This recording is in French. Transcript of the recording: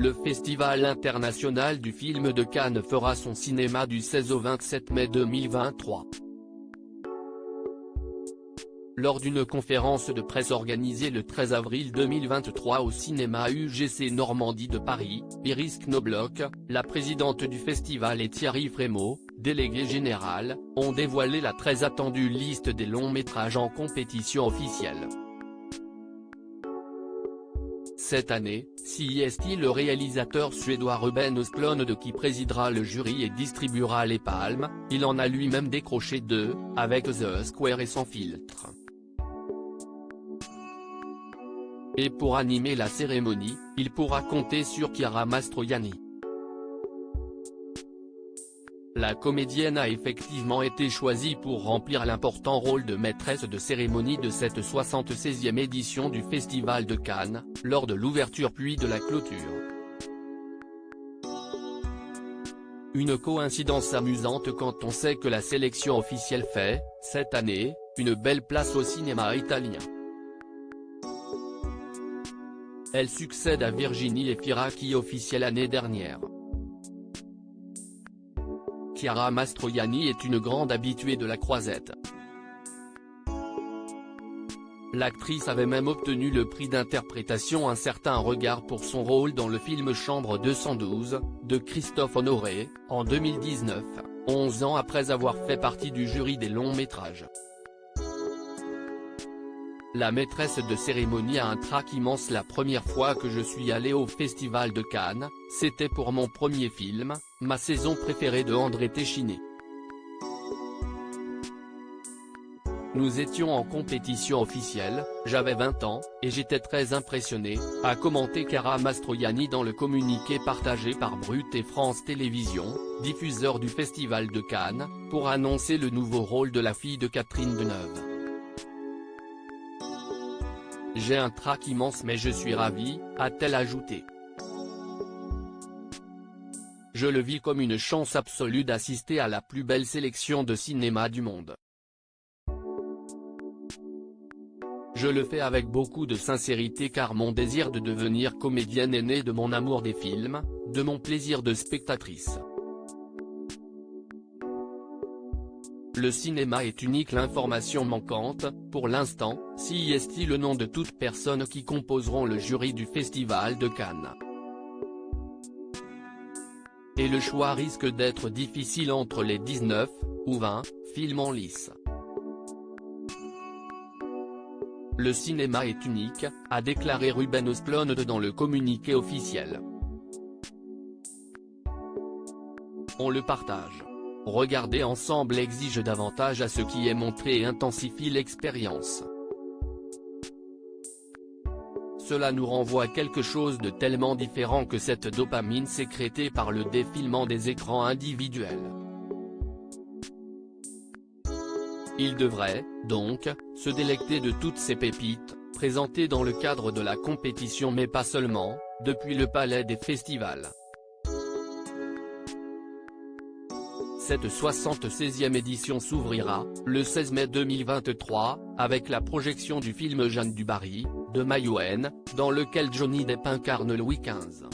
Le Festival international du film de Cannes fera son cinéma du 16 au 27 mai 2023. Lors d'une conférence de presse organisée le 13 avril 2023 au cinéma UGC Normandie de Paris, Iris Knobloch, la présidente du festival et Thierry Frémaux, délégué général, ont dévoilé la très attendue liste des longs métrages en compétition officielle. Cette année, CIST, le réalisateur suédois Ruben Östlund qui présidera le jury et distribuera les palmes, il en a lui-même décroché 2, avec The Square et Sans filtre. Et pour animer la cérémonie, il pourra compter sur Chiara Mastroianni. La comédienne a effectivement été choisie pour remplir l'important rôle de maîtresse de cérémonie de cette 76e édition du Festival de Cannes, lors de l'ouverture puis de la clôture. Une coïncidence amusante quand on sait que la sélection officielle fait, cette année, une belle place au cinéma italien. Elle succède à Virginie Efira qui officiait l'année dernière. Chiara Mastroianni est une grande habituée de la croisette. L'actrice avait même obtenu le prix d'interprétation Un certain regard pour son rôle dans le film Chambre 212, de Christophe Honoré, en 2019, 11 ans après avoir fait partie du jury des longs métrages. La maîtresse de cérémonie a un trac immense. La première fois que je suis allé au Festival de Cannes, c'était pour mon premier film, Ma saison préférée de André Téchiné. Nous étions en compétition officielle, j'avais 20 ans, et j'étais très impressionné, a commenté Chiara Mastroianni dans le communiqué partagé par Brut et France Télévisions, diffuseur du Festival de Cannes, pour annoncer le nouveau rôle de la fille de Catherine Deneuve. J'ai un trac immense mais je suis ravie, a-t-elle ajouté. Je le vis comme une chance absolue d'assister à la plus belle sélection de cinéma du monde. Je le fais avec beaucoup de sincérité car mon désir de devenir comédienne est né de mon amour des films, de mon plaisir de spectatrice. Le cinéma est unique. L'information manquante, pour l'instant, CIST le nom de toutes personnes qui composeront le jury du Festival de Cannes. Et le choix risque d'être difficile entre les 19, ou 20, films en lice. Le cinéma est unique, a déclaré Ruben Östlund dans le communiqué officiel. On le partage. Regarder ensemble exige davantage à ce qui est montré et intensifie l'expérience. Cela nous renvoie à quelque chose de tellement différent que cette dopamine sécrétée par le défilement des écrans individuels. Il devrait, donc, se délecter de toutes ces pépites, présentées dans le cadre de la compétition mais pas seulement, depuis le palais des festivals. Cette 76e édition s'ouvrira, le 16 mai 2023, avec la projection du film Jeanne du Barry, de Maïwenn, dans lequel Johnny Depp incarne Louis XV.